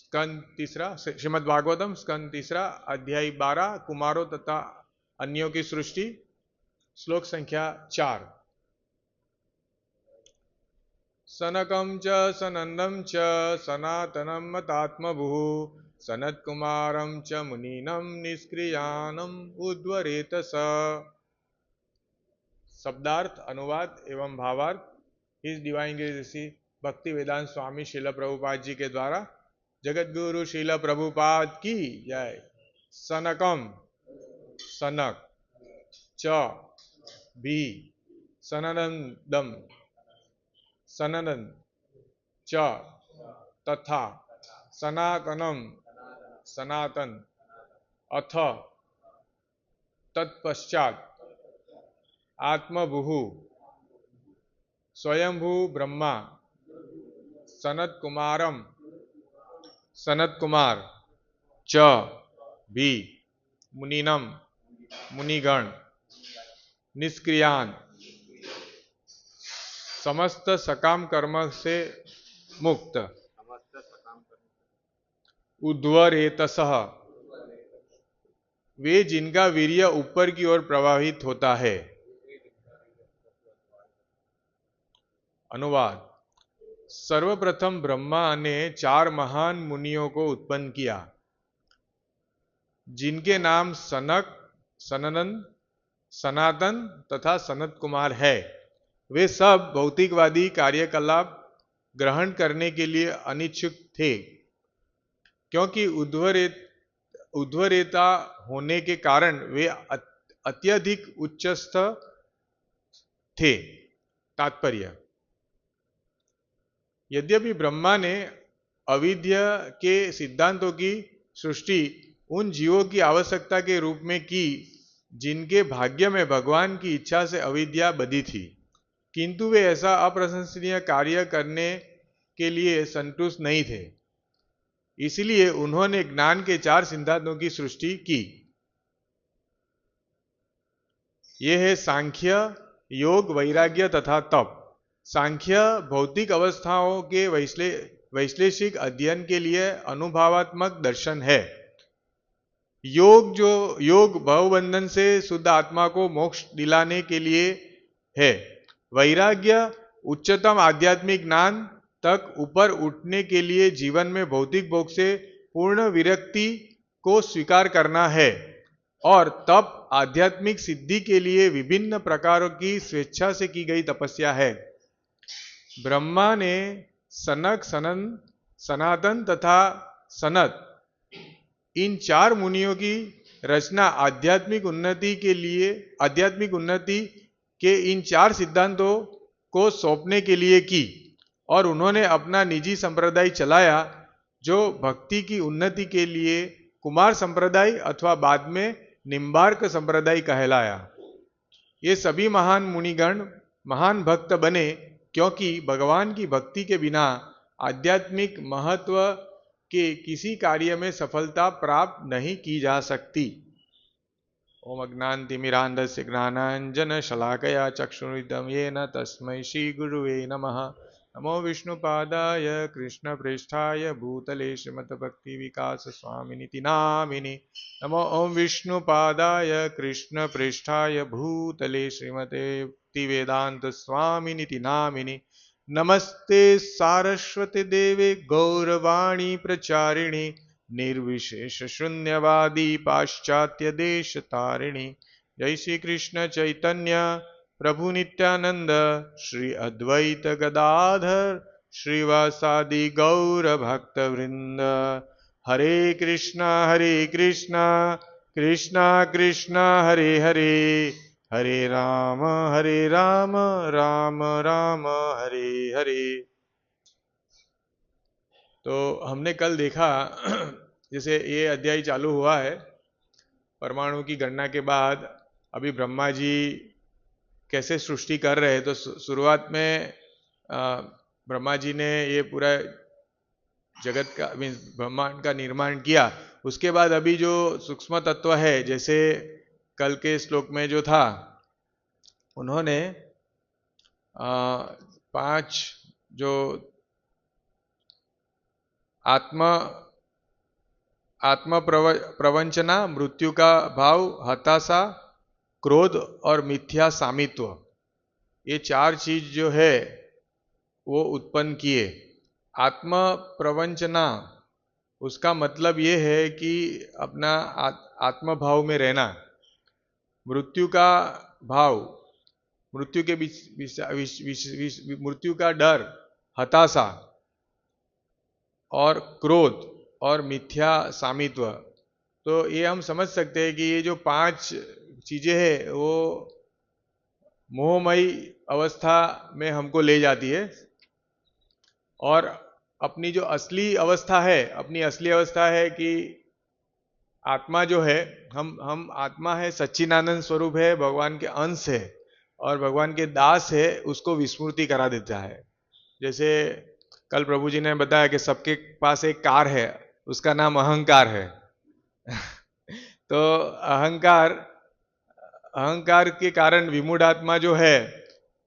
स्कंद तीसरा, श्रीमद् भागवतम स्कंद तीसरा, अध्याय 12, कुमारों तथा अन्यों की सृष्टि, श्लोक संख्या 4। सनकं च सनंदं च सनातनं मतात्मभुः सनत्कुमारं च मुनीनं निष्क्रियानम् उद्वरेत स। शब्दार्थ, अनुवाद एवं भावार्थ। इस डिवाइन ग्रेस ऋषि भक्ति वेदांत स्वामी श्रील प्रभुपाद जी के द्वारा जगत गुरु श्रील प्रभुपाद की जय। सनकम सनक, च भी, सनंदम सनंदन, च तथा, सनातनम सनातन, अथ तत्पश्चात, आत्मभुः स्वयंभू ब्रह्मा, सनत कुमारम सनत कुमार, च भी, मुनीनम मुनिगण, निष्क्रियान समस्त सकाम कर्म से मुक्त, उद्वरेतसः वे जिनका वीर्य ऊपर की ओर प्रवाहित होता है। अनुवाद। सर्वप्रथम ब्रह्मा ने 4 महान मुनियों को उत्पन्न किया, जिनके नाम सनक, सनंदन, सनातन तथा सनत कुमार है। वे सब भौतिकवादी कार्यकलाप ग्रहण करने के लिए अनिच्छुक थे, क्योंकि उद्धरेता होने के कारण वे अत्यधिक उच्चस्थ थे। तात्पर्य। यद्यपि ब्रह्मा ने अविद्या के सिद्धांतों की सृष्टि उन जीवों की आवश्यकता के रूप में की, जिनके भाग्य में भगवान की इच्छा से अविद्या बधी थी, किंतु वे ऐसा अप्रशंसनीय कार्य करने के लिए संतुष्ट नहीं थे। इसलिए उन्होंने ज्ञान के 4 सिद्धांतों की सृष्टि की। ये है सांख्य, योग, वैराग्य तथा तप। सांख्य भौतिक अवस्थाओं के वैश्लेषिक अध्ययन के लिए अनुभवात्मक दर्शन है। योग भवबंधन से शुद्ध आत्मा को मोक्ष दिलाने के लिए है। वैराग्य उच्चतम आध्यात्मिक ज्ञान तक ऊपर उठने के लिए जीवन में भौतिक भोग से पूर्ण विरक्ति को स्वीकार करना है। और तप आध्यात्मिक सिद्धि के लिए विभिन्न प्रकारों की स्वेच्छा से की गई तपस्या है। ब्रह्मा ने सनक, सनातन तथा सनत इन 4 मुनियों की रचना आध्यात्मिक उन्नति के इन 4 सिद्धांतों को सौंपने के लिए की, और उन्होंने अपना निजी संप्रदाय चलाया, जो भक्ति की उन्नति के लिए कुमार संप्रदाय अथवा बाद में निम्बार्क संप्रदाय कहलाया। ये सभी महान मुनिगण महान भक्त बने, क्योंकि भगवान की भक्ति के बिना आध्यात्मिक महत्व के किसी कार्य में सफलता प्राप्त नहीं की जा सकती। ओम अज्ञानतिमिरान्धस्य ज्ञानाञ्जन शलाकया चक्षुरुन्मिलितं येन तस्मै श्री गुरुवे नमः। नमो विष्णुपादाय कृष्णप्रेष्ठाय भूतले श्रीमद्भक्ति विकास स्वामिनिति नामिने। नमो ओम विष्णुपादाय कृष्णप्रेष्ठाय भूतले श्रीमते भक्तिवेदांत स्वामिनिति नामिने। नमस्ते सारस्वती देवे गौरवाणी प्रचारिणी निर्विशेष शून्यवादी पाश्चात्य देश तारिणी। जय श्री कृष्ण चैतन्य प्रभु नित्यानंद श्री अद्वैत गदाधर श्रीवासादि गौर भक्त वृंद। हरे कृष्णा कृष्णा कृष्णा हरे हरे, हरे राम राम राम हरे हरे। तो हमने कल देखा, जैसे ये अध्याय चालू हुआ है परमाणु की गणना के बाद, अभी ब्रह्मा जी कैसे सृष्टि कर रहे हैं। तो शुरुआत में ब्रह्मा जी ने ये पूरा जगत का ब्रह्मांड का निर्माण किया। उसके बाद अभी जो सूक्ष्म तत्व है, जैसे कल के श्लोक में जो था, उन्होंने 5 जो आत्मा आत्म प्रवंचना, मृत्यु का भाव, हताशा, क्रोध और मिथ्या सामित्व, ये चार चीज जो है वो उत्पन्न किए। आत्म प्रवंचना, उसका मतलब ये है कि अपना आत्म भाव में रहना। मृत्यु का भाव, मृत्यु के मृत्यु का डर, हताशा और क्रोध और मिथ्या सामित्व। तो ये हम समझ सकते हैं कि ये जो पांच चीजें हैं वो मोहमयी अवस्था में हमको ले जाती है। और अपनी जो असली अवस्था है, अपनी असली अवस्था है कि आत्मा जो है, हम आत्मा है, सच्चिदानंद स्वरूप है, भगवान के अंश है और भगवान के दास है, उसको विस्मृति करा देता है। जैसे कल प्रभु जी ने बताया कि सबके पास एक कार है, उसका नाम अहंकार है। तो अहंकार, अहंकार के कारण विमूढ़ आत्मा जो है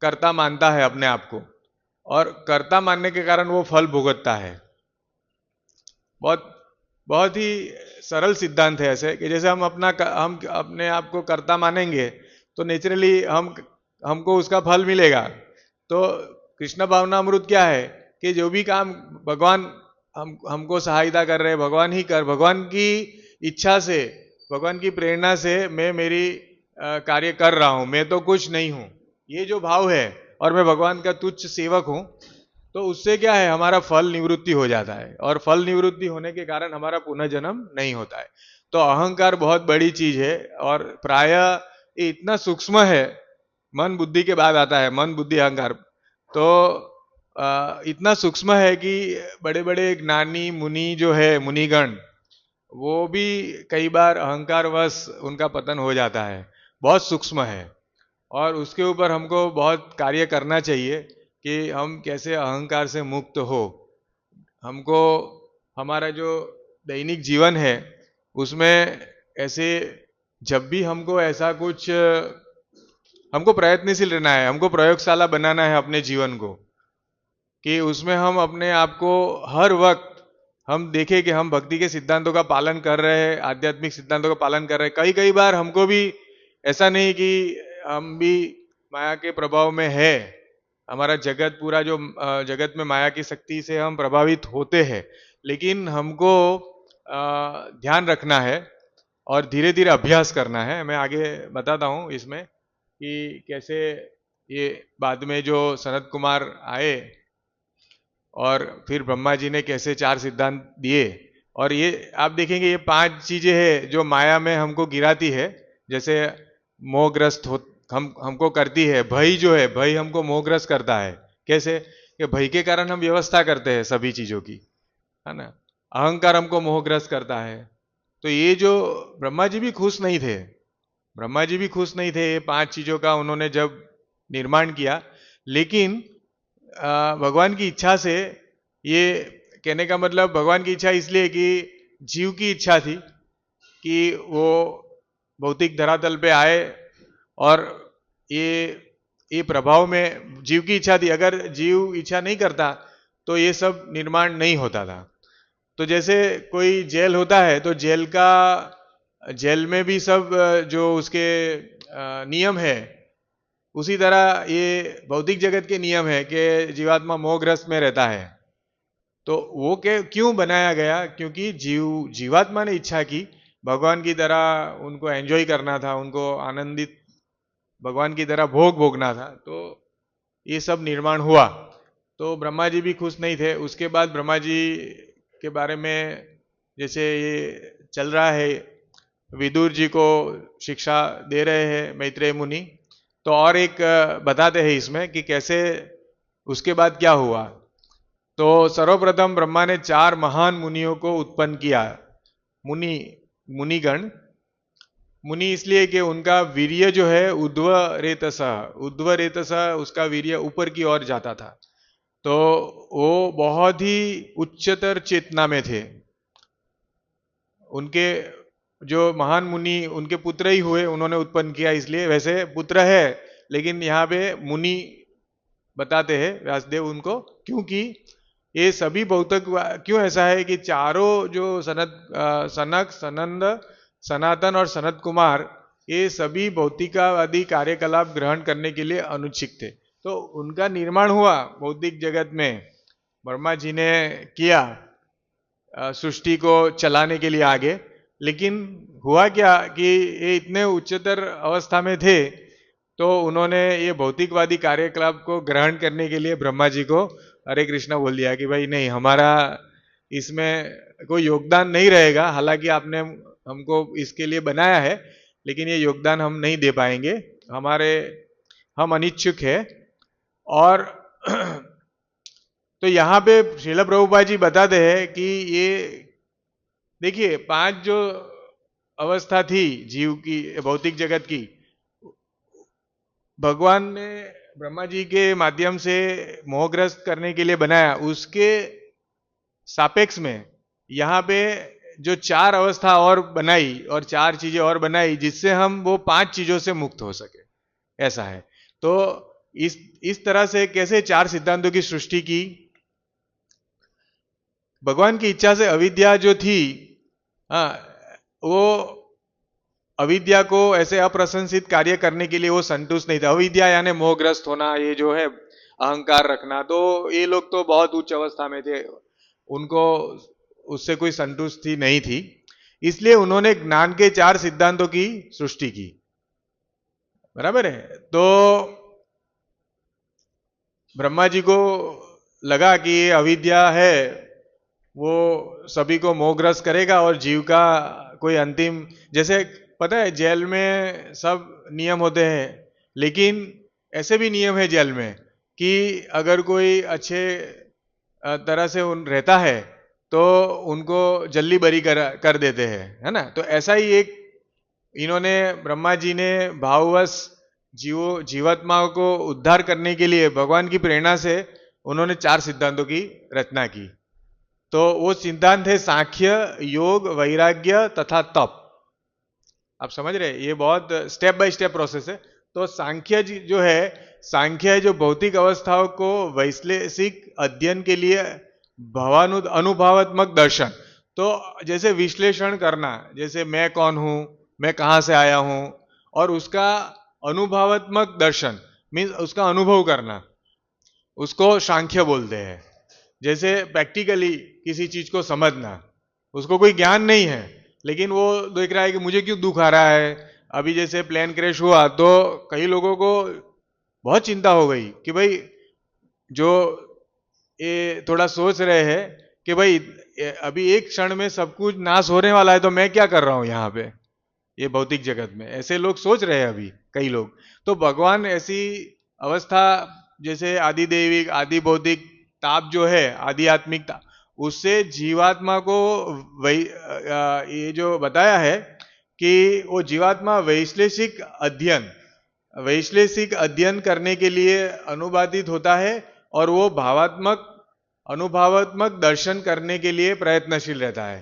कर्ता मानता है अपने आप को, और कर्ता मानने के कारण वो फल भुगतता है। बहुत बहुत ही सरल सिद्धांत है ऐसे कि जैसे हम अपने आप को कर्ता मानेंगे तो नेचुरली हमको उसका फल मिलेगा। तो कृष्ण भावनामृत क्या है कि जो भी काम भगवान हमको सहायता कर रहे हैं, भगवान की इच्छा से, भगवान की प्रेरणा से मैं मेरी कार्य कर रहा हूं, मैं तो कुछ नहीं हूं, ये जो भाव है, और मैं भगवान का तुच्छ सेवक हूं, तो उससे क्या है, हमारा फल निवृत्ति हो जाता है, और फल निवृत्ति होने के कारण हमारा पुनः जन्म नहीं होता है। तो अहंकार बहुत बड़ी चीज है और प्रायः ये इतना सूक्ष्म है, मन बुद्धि के बाद आता है, मन बुद्धि अहंकार। तो इतना सूक्ष्म है कि बड़े बड़े ज्ञानी मुनि जो है, मुनिगण, वो भी कई बार अहंकार वश उनका पतन हो जाता है। बहुत सूक्ष्म है और उसके ऊपर हमको बहुत कार्य करना चाहिए कि हम कैसे अहंकार से मुक्त हो। हमको हमारा जो दैनिक जीवन है उसमें ऐसे जब भी हमको ऐसा कुछ, हमको प्रयत्नशील रहना है, हमको प्रयोगशाला बनाना है अपने जीवन को, कि उसमें हम अपने आप को हर वक्त हम देखें कि हम भक्ति के सिद्धांतों का पालन कर रहे हैं, आध्यात्मिक सिद्धांतों का पालन कर रहे हैं। कई कई बार हमको भी ऐसा नहीं कि हम भी माया के प्रभाव में है, हमारा जगत पूरा जो जगत में माया की शक्ति से हम प्रभावित होते हैं, लेकिन हमको ध्यान रखना है और धीरे धीरे अभ्यास करना है। मैं आगे बताता हूँ इसमें कि कैसे ये बाद में जो सनत कुमार आए और फिर ब्रह्मा जी ने कैसे चार सिद्धांत दिए, और ये आप देखेंगे ये पांच चीजें हैं जो माया में हमको गिराती है। जैसे मोहग्रस्त हमको करती है, भय जो है, भय हमको मोहग्रस्त करता है। कैसे कि भय के कारण हम व्यवस्था करते हैं सभी चीजों की, है ना। अहंकार हमको मोहग्रस्त करता है। तो ये जो ब्रह्मा जी भी खुश नहीं थे, ब्रह्मा जी भी खुश नहीं थे ये पांच चीजों का उन्होंने जब निर्माण किया, लेकिन भगवान की इच्छा से, ये कहने का मतलब भगवान की इच्छा इसलिए कि जीव की इच्छा थी कि वो भौतिक धरातल पे आए, और ये प्रभाव में जीव की इच्छा थी। अगर जीव इच्छा नहीं करता तो ये सब निर्माण नहीं होता था। तो जैसे कोई जेल होता है तो जेल में भी सब जो उसके नियम है, उसी तरह ये भौतिक जगत के नियम है कि जीवात्मा मोहग्रस्त में रहता है। तो वो क्यों बनाया गया? क्योंकि जीवात्मा ने इच्छा की भगवान की तरह उनको एंजॉय करना था, उनको आनंदित भगवान की तरह भोग भोगना था। तो ये सब निर्माण हुआ। तो ब्रह्मा जी भी खुश नहीं थे। उसके बाद ब्रह्मा जी के बारे में जैसे ये चल रहा है, विदुर जी को शिक्षा दे रहे हैं मैत्रेय मुनि। तो और एक बताते हैं इसमें कि कैसे उसके बाद क्या हुआ। तो सर्वप्रथम ब्रह्मा ने चार महान मुनियों को उत्पन्न किया। मुनिगण, मुनि इसलिए कि उनका वीर्य जो है उद्व रेतसा उसका वीर्य ऊपर की ओर जाता था। तो वो बहुत ही उच्चतर चेतना में थे। उनके जो महान मुनि उनके पुत्र ही हुए, उन्होंने उत्पन्न किया इसलिए। वैसे पुत्र है लेकिन यहाँ पे मुनि बताते हैं व्यासदेव उनको, क्योंकि ये सभी भौतिक क्यों ऐसा है कि चारों जो सनक, सनंद, सनातन और सनत कुमार, ये सभी भौतिकवादी कार्यकलाप ग्रहण करने के लिए अनुच्छुक थे। तो उनका निर्माण हुआ भौतिक जगत में, ब्रह्मा जी ने किया सृष्टि को चलाने के लिए आगे। लेकिन हुआ क्या कि ये इतने उच्चतर अवस्था में थे, तो उन्होंने ये भौतिकवादी कार्यकलाप को ग्रहण करने के लिए ब्रह्मा जी को हरे कृष्णा बोल दिया कि भाई नहीं, हमारा इसमें कोई योगदान नहीं रहेगा। हालांकि आपने हमको इसके लिए बनाया है, लेकिन ये योगदान हम नहीं दे पाएंगे, हम अनिच्छुक है। और तो यहाँ पे श्रील प्रभुपाद जी बताते हैं कि ये देखिए 5 जो अवस्था थी जीव की, भौतिक जगत की, भगवान ने ब्रह्मा जी के माध्यम से मोहग्रस्त करने के लिए बनाया। उसके सापेक्ष में यहाँ पे जो 4 अवस्था और बनाई और 4 चीजें और बनाई, जिससे हम वो 5 चीजों से मुक्त हो सके, ऐसा है। तो इस तरह से कैसे 4 सिद्धांतों की सृष्टि की। भगवान की इच्छा से अविद्या जो थी, वो अविद्या को ऐसे अप्रशंसित कार्य करने के लिए वो संतुष्ट नहीं था। अविद्या यानी मोहग्रस्त होना, ये जो है अहंकार रखना, तो ये लोग तो बहुत उच्च अवस्था में थे, उनको उससे कोई संतुष्टि नहीं थी। इसलिए उन्होंने ज्ञान के 4 सिद्धांतों की सृष्टि की, बराबर है। तो ब्रह्मा जी को लगा कि ये अविद्या है, वो सभी को मोहग्रस्त करेगा और जीव का कोई अंतिम, जैसे पता है जेल में सब नियम होते हैं, लेकिन ऐसे भी नियम है जेल में कि अगर कोई अच्छे तरह से रहता है तो उनको जल्दी बरी कर देते हैं, है ना। तो ऐसा ही एक इन्होंने, ब्रह्मा जी ने भाववश जीवात्माओं को उद्धार करने के लिए भगवान की प्रेरणा से उन्होंने 4 सिद्धांतों की रचना की। तो वो सिद्धांत है सांख्य, योग, वैराग्य तथा तप। आप समझ रहे हैं, ये बहुत स्टेप बाय स्टेप प्रोसेस है। तो सांख्य जो है, सांख्य है जो भौतिक अवस्थाओं को वैश्लेषिक अध्ययन के लिए अनुभवात्मक दर्शन। तो जैसे विश्लेषण करना, जैसे मैं कौन हूं, मैं कहां से आया हूं, और उसका अनुभवात्मक दर्शन मीन्स उसका अनुभव करना, उसको सांख्य बोलते हैं। जैसे प्रैक्टिकली किसी चीज को समझना, उसको कोई ज्ञान नहीं है, लेकिन वो देख रहा है कि मुझे क्यों दुख आ रहा है। अभी जैसे प्लेन क्रैश हुआ तो कई लोगों को बहुत चिंता हो गई कि भाई, जो ये थोड़ा सोच रहे हैं कि भाई अभी एक क्षण में सब कुछ नाश होने वाला है, तो मैं क्या कर रहा हूं यहाँ पे ये भौतिक जगत में, ऐसे लोग सोच रहे हैं अभी कई लोग। तो भगवान ऐसी अवस्था, जैसे आदि दैविक, आदि भौतिक ताप जो है, आध्यात्मिक ताप, उससे जीवात्मा को वही ये जो बताया है कि वो जीवात्मा वैश्लेषिक अध्ययन करने के लिए अनुवादित होता है, और वो अनुभवात्मक दर्शन करने के लिए प्रयत्नशील रहता है।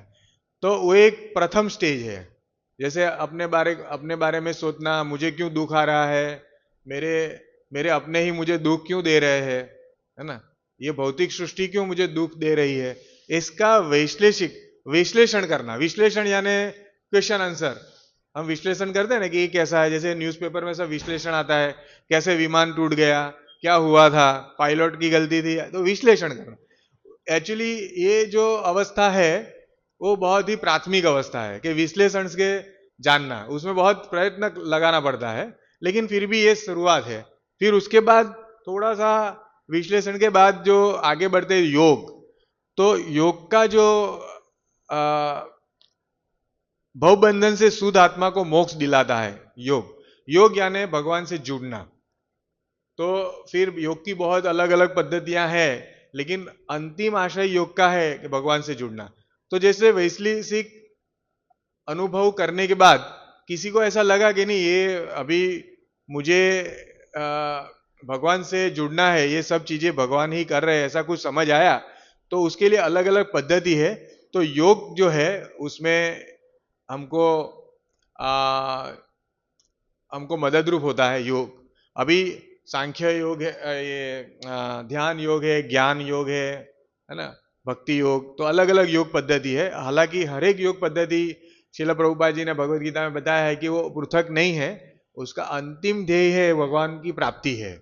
तो वो एक प्रथम स्टेज है। जैसे अपने बारे में सोचना, मुझे क्यों दुख आ रहा है, मेरे मेरे अपने ही मुझे दुख क्यों दे रहे हैं, है ना, ये भौतिक सृष्टि क्यों मुझे दुख दे रही है, इसका विश्लेषण करना। विश्लेषण यानी क्वेश्चन आंसर। हम विश्लेषण करते हैं ना कि ये कैसा है, जैसे न्यूज़पेपर में सब विश्लेषण आता है, कैसे विमान टूट गया, क्या हुआ था, पायलट की गलती थी, तो विश्लेषण करना। एक्चुअली ये जो अवस्था है वो बहुत ही प्राथमिक अवस्था है कि विश्लेषण के जानना, उसमें बहुत प्रयत्न लगाना पड़ता है, लेकिन फिर भी ये शुरुआत है। फिर उसके बाद थोड़ा सा विश्लेषण के बाद जो आगे बढ़ते योग, तो योग का जो भवबंधन से शुद्ध आत्मा को मोक्ष दिलाता है योग यानी भगवान से जुड़ना। तो फिर योग की बहुत अलग अलग पद्धतियां हैं, लेकिन अंतिम आशय योग का है कि भगवान से जुड़ना। तो जैसे वैश्लेषिक अनुभव करने के बाद किसी को ऐसा लगा कि नहीं, ये अभी मुझे भगवान से जुड़ना है, ये सब चीजें भगवान ही कर रहे हैं, ऐसा कुछ समझ आया, तो उसके लिए अलग अलग पद्धति है। तो योग जो है उसमें हमको हमको मदद रूप होता है योग। अभी सांख्य योग है, ये ध्यान योग है, ज्ञान योग है, है ना, भक्ति योग, तो अलग अलग योग पद्धति है। हालांकि हर एक योग पद्धति श्रील प्रभुपाद जी ने भगवद गीता में बताया है कि वो पृथक नहीं है, उसका अंतिम ध्येय है भगवान की प्राप्ति है।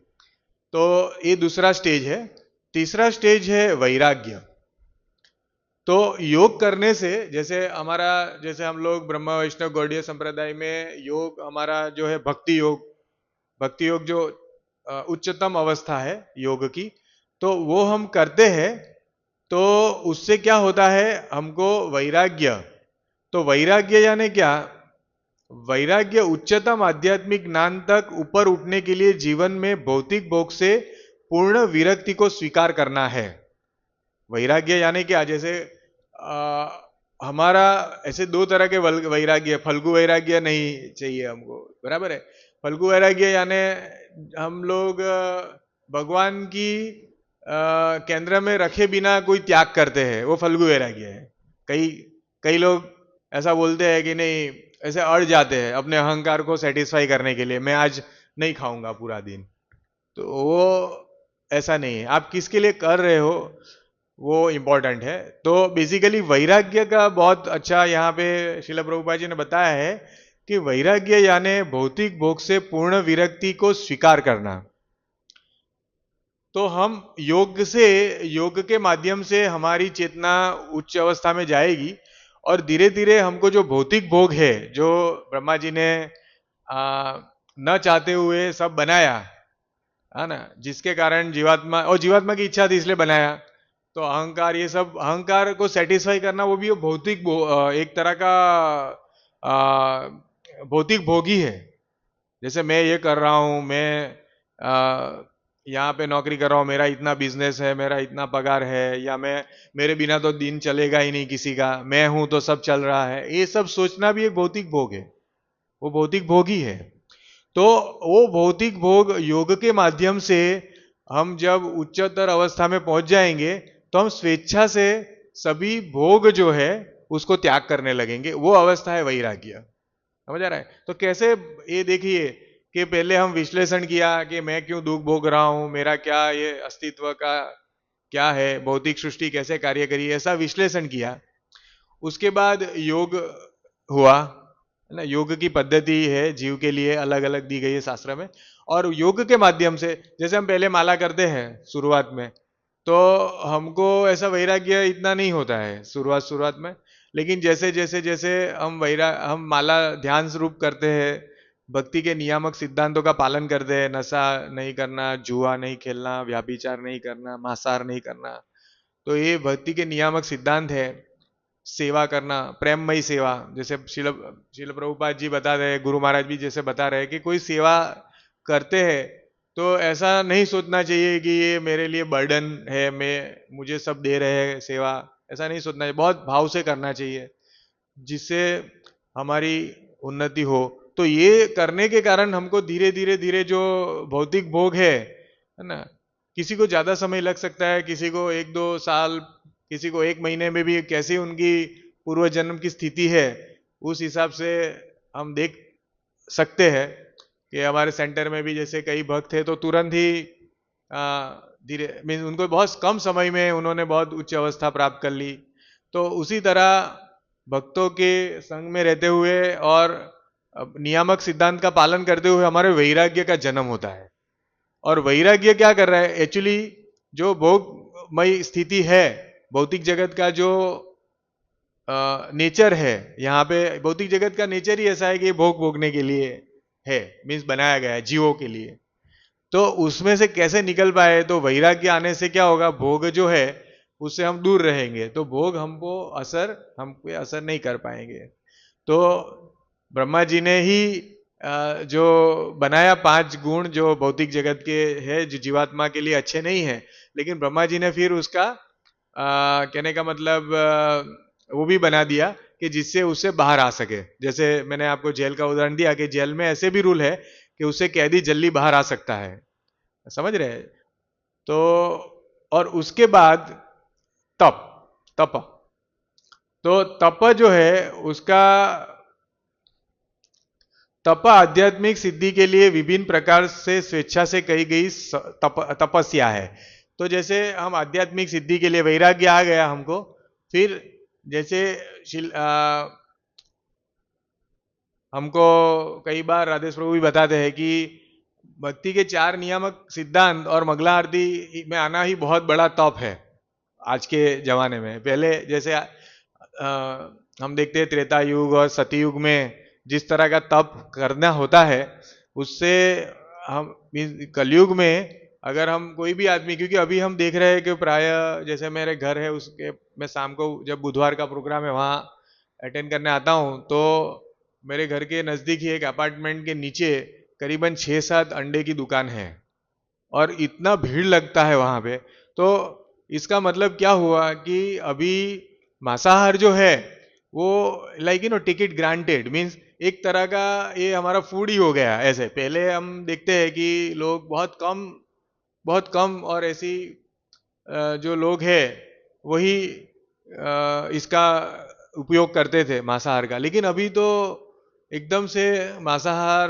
तो ये दूसरा स्टेज है। तीसरा स्टेज है वैराग्य। तो योग करने से, जैसे हम लोग ब्रह्म वैष्णव गौड़ीय संप्रदाय में योग हमारा जो है भक्ति योग जो उच्चतम अवस्था है योग की, तो वो हम करते हैं। तो उससे क्या होता है, हमको वैराग्य। तो वैराग्य यानी क्या? वैराग्य उच्चतम आध्यात्मिक ज्ञान तक ऊपर उठने के लिए जीवन में भौतिक भोग से पूर्ण विरक्ति को स्वीकार करना है। वैराग्य यानी क्या? जैसे हमारा ऐसे दो तरह के वैराग्य, फल्गु वैराग्य नहीं चाहिए हमको, बराबर है। फल्गु वैराग्य यानी हम लोग भगवान की केंद्र में रखे बिना कोई त्याग करते हैं, वो फल्गु वैराग्य है। कई कई लोग ऐसा बोलते हैं कि नहीं, ऐसे अड़ जाते हैं अपने अहंकार को सेटिस्फाई करने के लिए, मैं आज नहीं खाऊंगा पूरा दिन। तो वो ऐसा नहीं है, आप किसके लिए कर रहे हो वो इंपॉर्टेंट है। तो बेसिकली वैराग्य का बहुत अच्छा यहाँ पे श्रील प्रभुपाद जी ने बताया है कि वैराग्य यानी भौतिक भोग से पूर्ण विरक्ति को स्वीकार करना। तो हम योग के माध्यम से हमारी चेतना उच्च अवस्था में जाएगी, और धीरे धीरे हमको जो भौतिक भोग है, जो ब्रह्मा जी ने न चाहते हुए सब बनाया है ना, जिसके कारण जीवात्मा की इच्छा थी इसलिए बनाया, तो अहंकार, ये सब अहंकार को सेटिस्फाई करना, वो भी एक तरह का भौतिक भोग ही है। जैसे मैं ये कर रहा हूं, मैं यहाँ पे नौकरी कर रहा हूँ, मेरा इतना बिजनेस है, मेरा इतना पगार है, या मेरे बिना तो दिन चलेगा ही नहीं किसी का, मैं हूं तो सब चल रहा है, ये सब सोचना भी एक भौतिक भोग है, वो भौतिक भोग ही है। तो वो भौतिक भोग योग के माध्यम से हम जब उच्चतर अवस्था में पहुंच जाएंगे, तो हम स्वेच्छा से सभी भोग जो है उसको त्याग करने लगेंगे। वो अवस्था है वैराग्य। समझ आ रहा है? तो कैसे, ये देखिए कि पहले हम विश्लेषण किया कि मैं क्यों दुख भोग रहा हूं, मेरा क्या ये अस्तित्व का क्या है, भौतिक सृष्टि कैसे कार्य करी, ऐसा विश्लेषण किया। उसके बाद योग हुआ, है ना। योग की पद्धति है जीव के लिए अलग अलग दी गई है शास्त्र में, और योग के माध्यम से, जैसे हम पहले माला करते हैं शुरुआत में, तो हमको ऐसा वैराग्य इतना नहीं होता है शुरुआत में। लेकिन जैसे जैसे जैसे हम माला ध्यान स्वरूप करते हैं, भक्ति के नियामक सिद्धांतों का पालन करते हैं, नशा नहीं करना, जुआ नहीं खेलना, व्याभिचार नहीं करना, मांसाहार नहीं करना, तो ये भक्ति के नियामक सिद्धांत है। सेवा करना, प्रेममयी सेवा, जैसे शिल प्रभुपाद जी बता रहे हैं, गुरु महाराज भी जैसे बता रहे हैं कि कोई सेवा करते हैं तो ऐसा नहीं सोचना चाहिए कि ये मेरे लिए बर्डन है, मुझे सब दे रहे हैं सेवा, ऐसा नहीं सोचना चाहिए। बहुत भाव से करना चाहिए जिससे हमारी उन्नति हो। तो ये करने के कारण हमको धीरे धीरे धीरे जो भौतिक भोग है ना, किसी को ज्यादा समय लग सकता है, किसी को 1-2 साल, किसी को 1 महीने में भी, कैसी उनकी पूर्व जन्म की स्थिति है उस हिसाब से हम देख सकते हैं। कि हमारे सेंटर में भी जैसे कई भक्त थे तो तुरंत ही धीरे मीन उनको बहुत कम समय में उन्होंने बहुत उच्च अवस्था प्राप्त कर ली। तो उसी तरह भक्तों के संग में रहते हुए और नियामक सिद्धांत का पालन करते हुए हमारे वैराग्य का जन्म होता है। और वैराग्य क्या कर रहा है एक्चुअली, जो भोगमय स्थिति है, भौतिक जगत का जो नेचर है, यहाँ पे भौतिक जगत का नेचर ही ऐसा है कि भोग भोगने के लिए है, मीन्स बनाया गया है जीवों के लिए। तो उसमें से कैसे निकल पाए, तो वैराग्य आने से क्या होगा, भोग जो है उससे हम दूर रहेंगे, तो भोग हम पे असर नहीं कर पाएंगे। तो ब्रह्मा जी ने ही जो बनाया 5 गुण जो भौतिक जगत के है, जो जीवात्मा के लिए अच्छे नहीं है, लेकिन ब्रह्मा जी ने फिर उसका कहने का मतलब वो भी बना दिया कि जिससे उससे बाहर आ सके। जैसे मैंने आपको जेल का उदाहरण दिया कि जेल में ऐसे भी रूल है कि उससे कैदी जल्दी बाहर आ सकता है, समझ रहे हैं। तो और उसके बाद तप तो तप जो है उसका, तप आध्यात्मिक सिद्धि के लिए विभिन्न प्रकार से स्वेच्छा से कही गई तपस्या है। तो जैसे हम आध्यात्मिक सिद्धि के लिए वैराग्य आ गया हमको, फिर जैसे हमको कई बार राधेश प्रभु भी बताते हैं कि भक्ति के 4 नियामक सिद्धांत और मंगला आरती में आना ही बहुत बड़ा तप है आज के जमाने में। पहले जैसे हम देखते हैं त्रेता युग और सतयुग में जिस तरह का तप करना होता है, उससे हम कलयुग में अगर हम कोई भी आदमी, क्योंकि अभी हम देख रहे हैं कि प्राय जैसे मेरे घर है उसके, मैं शाम को जब बुधवार का प्रोग्राम है वहाँ अटेंड करने आता हूँ, तो मेरे घर के नज़दीक ही एक अपार्टमेंट के नीचे करीबन 6-7 अंडे की दुकान है और इतना भीड़ लगता है वहाँ पे। तो इसका मतलब क्या हुआ कि अभी मांसाहार जो है वो लाइक टिकट ग्रांटेड मीन्स एक तरह का ये हमारा फूड ही हो गया। ऐसे पहले हम देखते हैं कि लोग बहुत कम और ऐसी जो लोग हैं वही इसका उपयोग करते थे मांसाहार का, लेकिन अभी तो एकदम से मांसाहार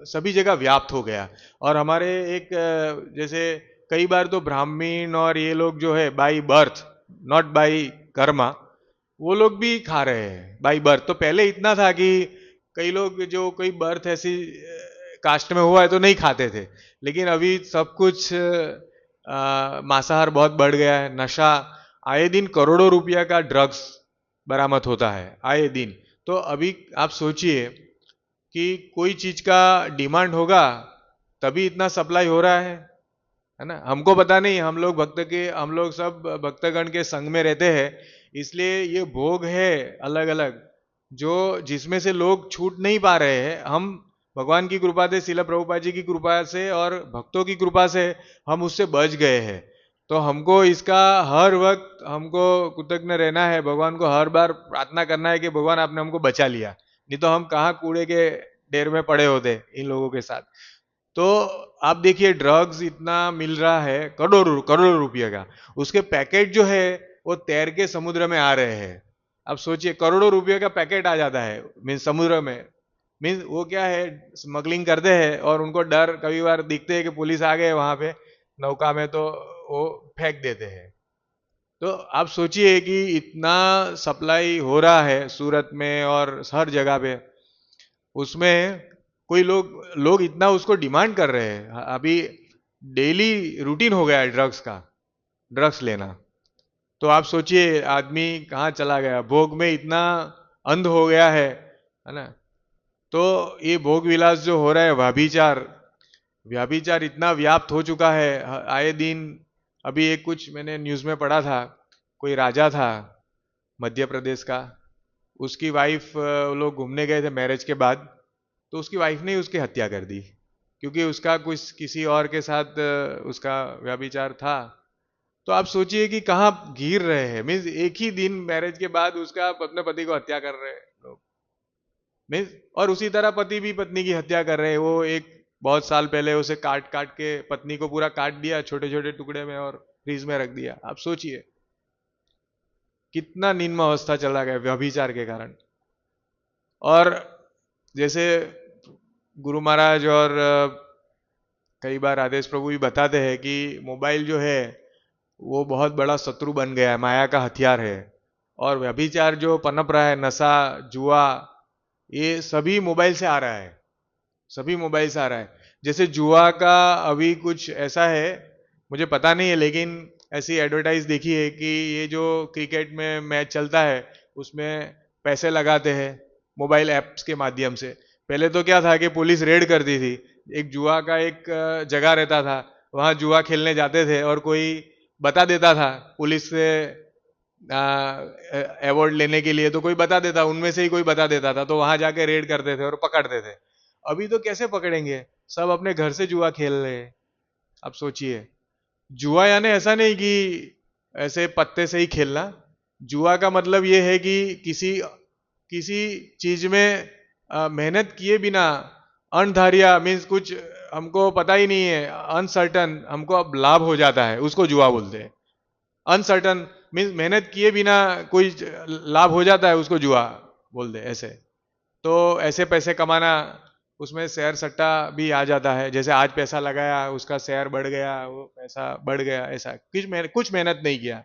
सभी जगह व्याप्त हो गया। और हमारे एक जैसे कई बार तो ब्राह्मण और ये लोग जो है by birth not by Karma, वो लोग भी खा रहे हैं बाई बर्थ। तो पहले इतना था कि कई लोग जो कोई बर्थ ऐसी कास्ट में हुआ है तो नहीं खाते थे, लेकिन अभी सब कुछ मांसाहार बहुत बढ़ गया है। नशा, आए दिन करोड़ों रुपया का ड्रग्स बरामद होता है आए दिन। तो अभी आप सोचिए कि कोई चीज का डिमांड होगा तभी इतना सप्लाई हो रहा है ना। हमको पता नहीं, हम लोग सब भक्तगण के संग में रहते हैं, इसलिए ये भोग है अलग अलग जो जिसमें से लोग छूट नहीं पा रहे हैं। हम भगवान की कृपा से, शिला प्रभुपाद जी की कृपा से और भक्तों की कृपा से हम उससे बच गए हैं। तो हमको इसका हर वक्त हमको कृतज्ञ रहना है, भगवान को हर बार प्रार्थना करना है कि भगवान आपने हमको बचा लिया, नहीं तो हम कहाँ कूड़े के ढेर में पड़े होते इन लोगों के साथ। तो आप देखिए ड्रग्स इतना मिल रहा है, करोड़ों करोड़ों रुपये का, उसके पैकेट जो है वो तैर के समुद्र में आ रहे हैं। अब सोचिए करोड़ों रुपये का पैकेट आ जाता है मीन्स समुद्र में, मीन्स वो क्या है स्मगलिंग करते हैं और उनको डर, कई बार दिखते हैं कि पुलिस आ गए वहां पे नौका में तो वो फेंक देते हैं। तो आप सोचिए कि इतना सप्लाई हो रहा है सूरत में और हर जगह पे, उसमें कोई लोग इतना उसको डिमांड कर रहे हैं। अभी डेली रूटीन हो गया है ड्रग्स का, ड्रग्स लेना। तो आप सोचिए आदमी कहाँ चला गया, भोग में इतना अंध हो गया है ना। तो ये भोग विलास जो हो रहा है, व्याभिचार इतना व्याप्त हो चुका है आए दिन। अभी एक कुछ मैंने न्यूज में पढ़ा था, कोई राजा था मध्य प्रदेश का, उसकी वाइफ, लोग घूमने गए थे मैरिज के बाद, तो उसकी वाइफ ने उसकी हत्या कर दी क्योंकि उसका कुछ किसी और के साथ उसका व्यभिचार था। तो आप सोचिए कि कहाँ घिर रहे हैं, मीन्स एक ही दिन मैरिज के बाद उसका अपने पति को हत्या कर रहे हैं लोग, मीन्स। और उसी तरह पति भी पत्नी की हत्या कर रहे हैं। वो एक बहुत साल पहले उसे काट काट के पत्नी को पूरा काट दिया छोटे छोटे टुकड़े में और फ्रीज में रख दिया। आप सोचिए कितना निम्न अवस्था चला गया व्यभिचार के कारण। और जैसे गुरु महाराज और कई बार आदेश प्रभु भी बताते हैं कि मोबाइल जो है वो बहुत बड़ा शत्रु बन गया है, माया का हथियार है। और व्यभिचार जो पनप रहा है, नशा, जुआ, ये सभी मोबाइल से आ रहा है, सभी मोबाइल से आ रहा है। जैसे जुआ का अभी कुछ ऐसा है, मुझे पता नहीं है, लेकिन ऐसी एडवर्टाइज देखी है कि ये जो क्रिकेट में मैच चलता है उसमें पैसे लगाते हैं मोबाइल ऐप्स के माध्यम से। पहले तो क्या था कि पुलिस रेड करती थी, एक जुआ का एक जगह रहता था, वहां जुआ खेलने जाते थे और कोई बता देता था पुलिस से अवार्ड लेने के लिए, तो कोई बता देता, उनमें से ही कोई बता देता था, तो वहां जाके रेड करते थे और पकड़ते थे। अभी तो कैसे पकड़ेंगे, सब अपने घर से जुआ खेल रहे हैं। अब सोचिए, जुआ यानी ऐसा नहीं कि ऐसे पत्ते से ही खेलना। जुआ का मतलब ये है कि किसी किसी चीज में मेहनत किए बिना, अनधारिया मीन्स कुछ हमको पता ही नहीं है, अनसर्टन हमको अब लाभ हो जाता है, उसको जुआ बोलते हैं। अनसर्टन मीन्स मेहनत किए बिना कोई लाभ हो जाता है, उसको जुआ बोलते हैं ऐसे। तो ऐसे पैसे कमाना, उसमें शेयर सट्टा भी आ जाता है। जैसे आज पैसा लगाया, उसका शेयर बढ़ गया, वो पैसा बढ़ गया, ऐसा कुछ मेहनत नहीं किया।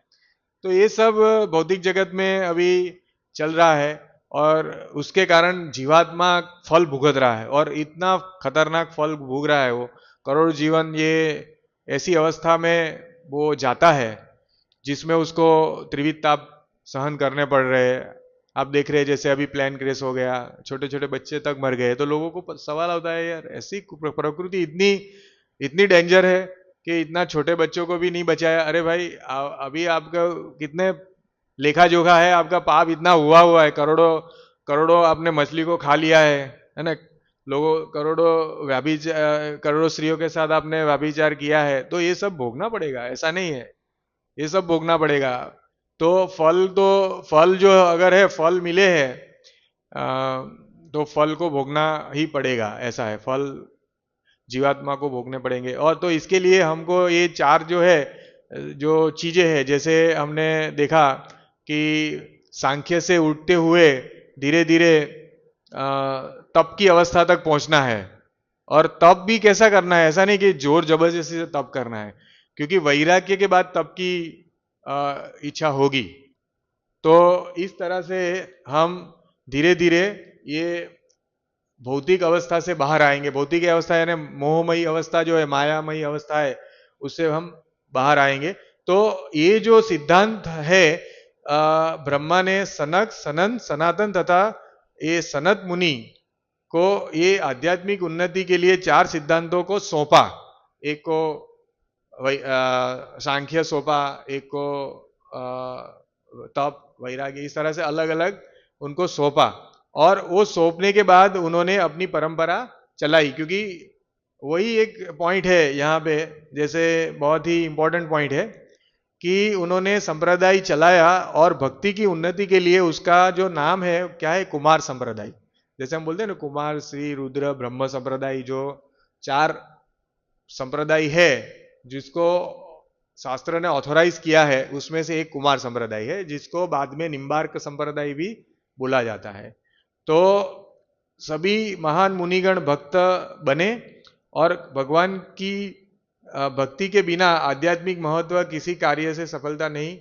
तो ये सब भौतिक जगत में अभी चल रहा है और उसके कारण जीवात्मा फल भुगत रहा है और इतना खतरनाक फल भोग रहा है वो। करोड़ जीवन ये ऐसी अवस्था में वो जाता है जिसमें उसको त्रिविध ताप सहन करने पड़ रहे हैं। आप देख रहे हैं जैसे अभी प्लेन क्रैश हो गया, छोटे छोटे बच्चे तक मर गए। तो लोगों को सवाल होता है, यार ऐसी प्रकृति इतनी इतनी डेंजर है कि इतना छोटे बच्चों को भी नहीं बचाया। अरे भाई अभी आपका कितने लेखा जोखा है, आपका पाप इतना हुआ हुआ है, करोड़ों करोड़ों आपने मछली को खा लिया है ना, लोगों करोड़ों करोड़ों स्त्रियों के साथ आपने व्यभिचार किया है। तो ये सब भोगना पड़ेगा, ऐसा नहीं है, ये सब भोगना पड़ेगा। तो फल जो अगर है, फल मिले हैं तो फल को भोगना ही पड़ेगा, ऐसा है। फल जीवात्मा को भोगने पड़ेंगे। और तो इसके लिए हमको ये चार जो है, जो चीजें हैं, जैसे हमने देखा कि सांख्य से उठते हुए धीरे धीरे तप की अवस्था तक पहुंचना है। और तप भी कैसा करना है, ऐसा नहीं कि जोर जबरदस्ती से तप करना है, क्योंकि वैराग्य के बाद तप की इच्छा होगी। तो इस तरह से हम धीरे धीरे ये भौतिक अवस्था से बाहर आएंगे। भौतिक अवस्था यानी मोहमयी अवस्था जो है, मायामयी अवस्था है, उससे हम बाहर आएंगे। तो ये जो सिद्धांत है, ब्रह्मा ने सनक, सनंद, सनातन तथा ये सनत मुनि को ये आध्यात्मिक उन्नति के लिए चार सिद्धांतों को सौंपा। एक को सांख्य सौंपा, एक को तप, वैराग्य, इस तरह से अलग अलग उनको सौंपा। और वो सौंपने के बाद उन्होंने अपनी परंपरा चलाई, क्योंकि वही एक पॉइंट है यहाँ पे, जैसे बहुत ही इंपॉर्टेंट पॉइंट है कि उन्होंने संप्रदाय चलाया और भक्ति की उन्नति के लिए उसका जो नाम है क्या है, कुमार संप्रदाय। जैसे हम बोलते हैं ना, कुमार, श्री, रुद्र, ब्रह्म संप्रदाय, जो चार संप्रदाय है जिसको शास्त्र ने ऑथोराइज किया है, उसमें से एक कुमार संप्रदाय है, जिसको बाद में निम्बार्क संप्रदाय भी बोला जाता है। तो सभी महान मुनिगण भक्त बने और भगवान की भक्ति के बिना आध्यात्मिक महत्व किसी कार्य से सफलता नहीं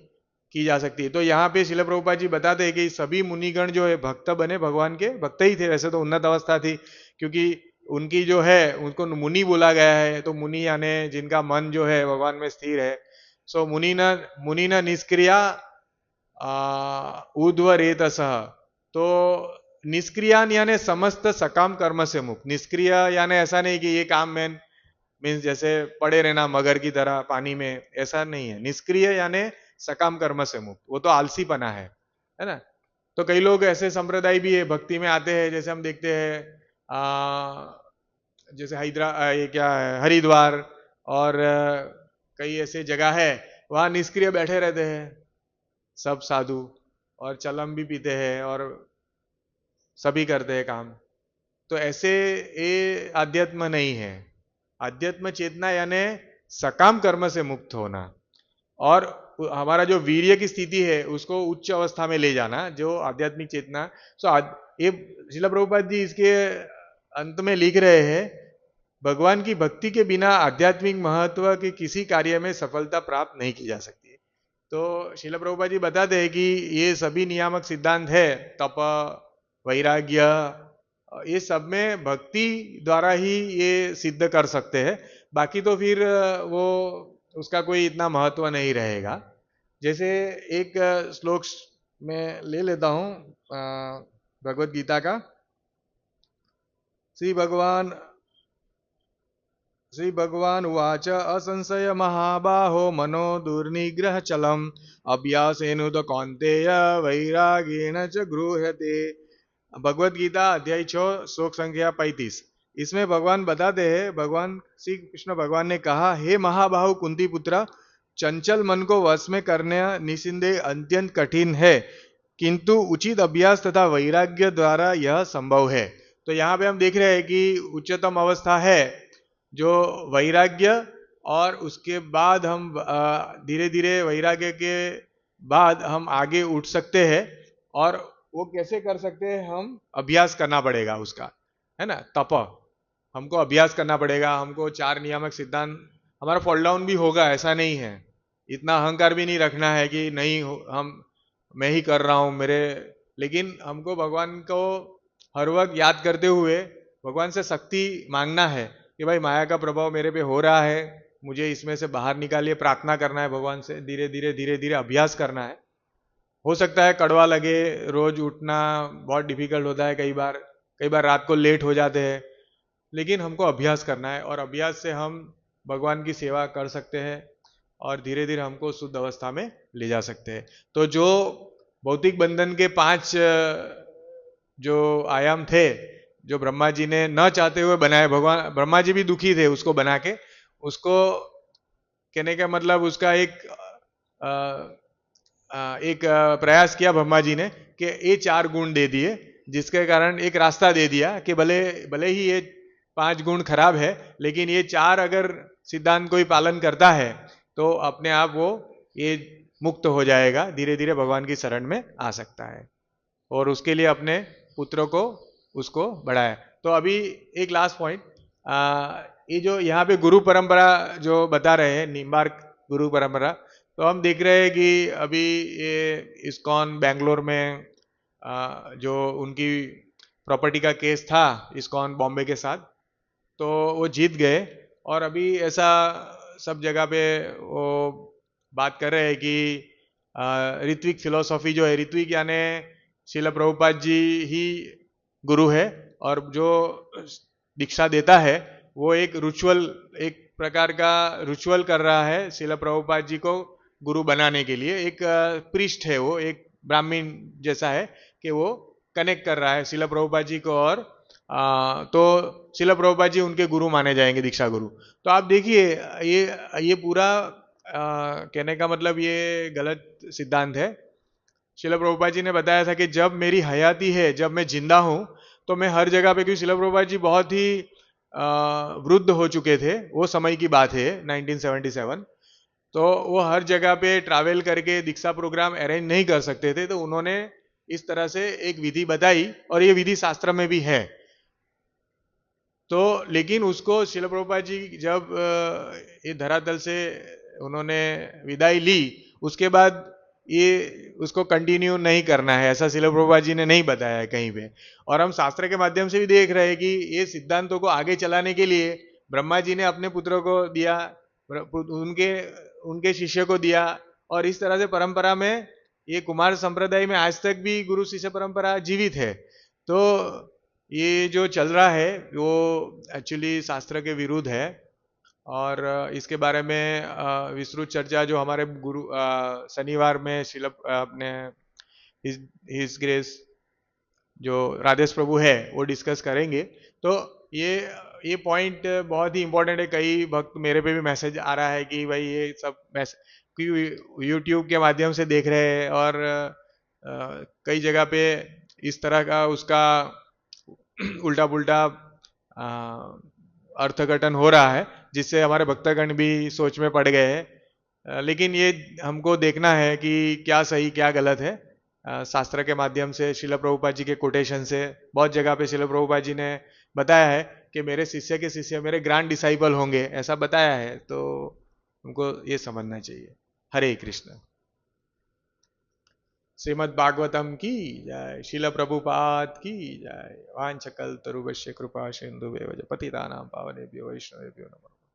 की जा सकती। तो यहाँ पे श्रील प्रभुपाद जी बताते हैं कि सभी मुनिगण जो है भक्त बने, भगवान के भक्त ही थे। वैसे तो उन्नत अवस्था थी, क्योंकि उनकी जो है उनको मुनि बोला गया है। तो मुनि यानी जिनका मन जो है भगवान में स्थिर है। सो मुनि न निष्क्रिया ऊर्ध्व रेतसः। तो निष्क्रियान यानी समस्त सकाम कर्म से मुक्त। निष्क्रिय यानी ऐसा नहीं कि ये काम में मीन्स जैसे पड़े रहना मगर की तरह पानी में, ऐसा नहीं है। निष्क्रिय यानी सकाम कर्म से मुक्त, वो तो आलसीपना है ना। तो कई लोग ऐसे संप्रदाय भी है, भक्ति में आते हैं, जैसे हम देखते हैं जैसे ये क्या है, हरिद्वार और कई ऐसे जगह है, वहां निष्क्रिय बैठे रहते हैं सब साधु, और चलम भी पीते हैं और सभी करते हैं काम। तो ऐसे ये आध्यात्म नहीं है। आध्यात्म चेतना यानी सकाम कर्म से मुक्त होना, और हमारा जो वीर्य की स्थिति है उसको उच्च अवस्था में ले जाना, जो आध्यात्मिक चेतना। ये श्रील प्रभुपाद जी इसके अंत में लिख रहे हैं, भगवान की भक्ति के बिना आध्यात्मिक महत्व के किसी कार्य में सफलता प्राप्त नहीं की जा सकती। तो श्रील प्रभुपाद जी बताते हैं कि ये सभी नियामक सिद्धांत है, तप, वैराग्य, ये सब में भक्ति द्वारा ही ये सिद्ध कर सकते हैं। बाकी तो फिर वो उसका कोई इतना महत्व नहीं रहेगा। जैसे एक श्लोक में ले लेता हूं भगवत गीता का। श्री भगवान उवाच असंशय महाबाहो मनो दुर्निग्रह चलम अभ्यासेनु तो कौन्तेय वैरागेण च गृह्यते। भगवत गीता अध्याय 6 श्लोक संख्या 35। इसमें भगवान बताते हैं, भगवान श्री कृष्ण भगवान ने कहा, हे महाबाहु कुंती पुत्र, चंचल मन को वश में करने निस्संदेह अत्यंत कठिन है, किंतु उचित अभ्यास तथा वैराग्य द्वारा यह संभव है। तो यहाँ पे हम देख रहे हैं कि उच्चतम अवस्था है जो वैराग्य, और उसके बाद हम धीरे धीरे वैराग्य के बाद हम आगे उठ सकते हैं। और वो कैसे कर सकते हैं, हम अभ्यास करना पड़ेगा उसका, है ना, तप। हमको अभ्यास करना पड़ेगा, हमको 4 नियामक सिद्धांत, हमारा फॉल डाउन भी होगा, ऐसा नहीं है। इतना अहंकार भी नहीं रखना है कि नहीं हम मैं ही कर रहा हूँ मेरे, लेकिन हमको भगवान को हर वक्त याद करते हुए भगवान से शक्ति मांगना है कि भाई माया का प्रभाव मेरे पे हो रहा है, मुझे इसमें से बाहर निकालिए, प्रार्थना करना है भगवान से, धीरे धीरे धीरे धीरे अभ्यास करना है। हो सकता है कड़वा लगे, रोज उठना बहुत डिफिकल्ट होता है, कई बार रात को लेट हो जाते हैं, लेकिन हमको अभ्यास करना है और अभ्यास से हम भगवान की सेवा कर सकते हैं और धीरे धीरे हमको शुद्ध अवस्था में ले जा सकते हैं। तो जो भौतिक बंधन के 5 जो आयाम थे, जो ब्रह्मा जी ने न चाहते हुए बनाए, भगवान ब्रह्मा जी भी दुखी थे उसको बना के, उसको कहने का मतलब उसका एक प्रयास किया ब्रह्मा जी ने कि ये 4 गुण दे दिए, जिसके कारण एक रास्ता दे दिया कि भले भले ही ये 5 गुण खराब है, लेकिन ये 4 अगर सिद्धांत कोई पालन करता है तो अपने आप वो ये मुक्त हो जाएगा, धीरे धीरे भगवान की शरण में आ सकता है। और उसके लिए अपने पुत्रों को उसको बढ़ाया। तो अभी एक लास्ट पॉइंट, ये जो यहाँ पे गुरु परंपरा जो बता रहे हैं, निम्बार्क गुरु परंपरा, तो हम देख रहे हैं कि अभी ये इस्कॉन बेंगलोर में जो उनकी प्रॉपर्टी का केस था इस्कॉन बॉम्बे के साथ, तो वो जीत गए। और अभी ऐसा सब जगह पे वो बात कर रहे हैं कि ऋत्विक फिलोसॉफी जो है, ऋत्विक यानी श्रील प्रभुपाद जी ही गुरु है, और जो दीक्षा देता है वो एक रिचुअल, एक प्रकार का रिचुअल कर रहा है श्रील प्रभुपाद जी को गुरु बनाने के लिए। एक प्रीस्ट है, वो एक ब्राह्मण जैसा है कि वो कनेक्ट कर रहा है श्रील प्रभुपाद जी को, और तो श्रील प्रभुपाद जी उनके गुरु माने जाएंगे, दीक्षा गुरु। तो आप देखिए ये पूरा कहने का मतलब ये गलत सिद्धांत है। श्रील प्रभुपाद जी ने बताया था कि जब मेरी हयाती है, जब मैं जिंदा हूं, तो मैं हर जगह पे, क्योंकि श्रील प्रभुपाद जी बहुत ही वृद्ध हो चुके थे, वो समय की बात है 1977, तो वो हर जगह पे ट्रैवल करके दीक्षा प्रोग्राम अरेंज नहीं कर सकते थे, तो उन्होंने इस तरह से एक विधि बताई, और ये विधि शास्त्र में भी है। तो लेकिन उसको श्रील प्रभुपाद जी जब ये धरातल से उन्होंने विदाई ली, उसके बाद ये उसको कंटिन्यू नहीं करना है, ऐसा श्रील प्रभुपाद जी ने नहीं बताया है कहीं पे। और हम शास्त्र के माध्यम से भी देख रहे हैं कि ये सिद्धांतों को आगे चलाने के लिए ब्रह्मा जी ने अपने पुत्रों को दिया, उनके उनके शिष्य को दिया, और इस तरह से परंपरा में ये कुमार संप्रदाय में आज तक भी गुरु शिष्य परंपरा जीवित है। तो ये जो चल रहा है वो एक्चुअली शास्त्र के विरुद्ध है, और इसके बारे में विस्तृत चर्चा जो हमारे गुरु शनिवार में शिल अपने हिज ग्रेस जो राधेश प्रभु है वो डिस्कस करेंगे। तो ये पॉइंट बहुत ही इंपॉर्टेंट है। कई भक्त मेरे पे भी मैसेज आ रहा है कि भाई ये सब यूट्यूब के माध्यम से देख रहे हैं, और कई जगह पे इस तरह का उसका उल्टा पुल्टा अर्थघटन हो रहा है, जिससे हमारे भक्तगण भी सोच में पड़ गए हैं। लेकिन ये हमको देखना है कि क्या सही क्या गलत है। शास्त्र के माध्यम से श्रील प्रभुपाद जी के कोटेशन से बहुत जगह पे श्रील प्रभुपाद जी ने बताया है कि मेरे शिष्य के शिष्य मेरे ग्रैंड डिसाइपल होंगे, ऐसा बताया है। तो हमको ये समझना चाहिए। हरे कृष्ण। श्रीमद् भागवतम की जय। श्रील प्रभुपाद की जय। वांछकल्पतरुभ्यश्च कृपा सिन्धुभ्येव पतितानां पावनेभ्यो वैष्णवेभ्यो नमः।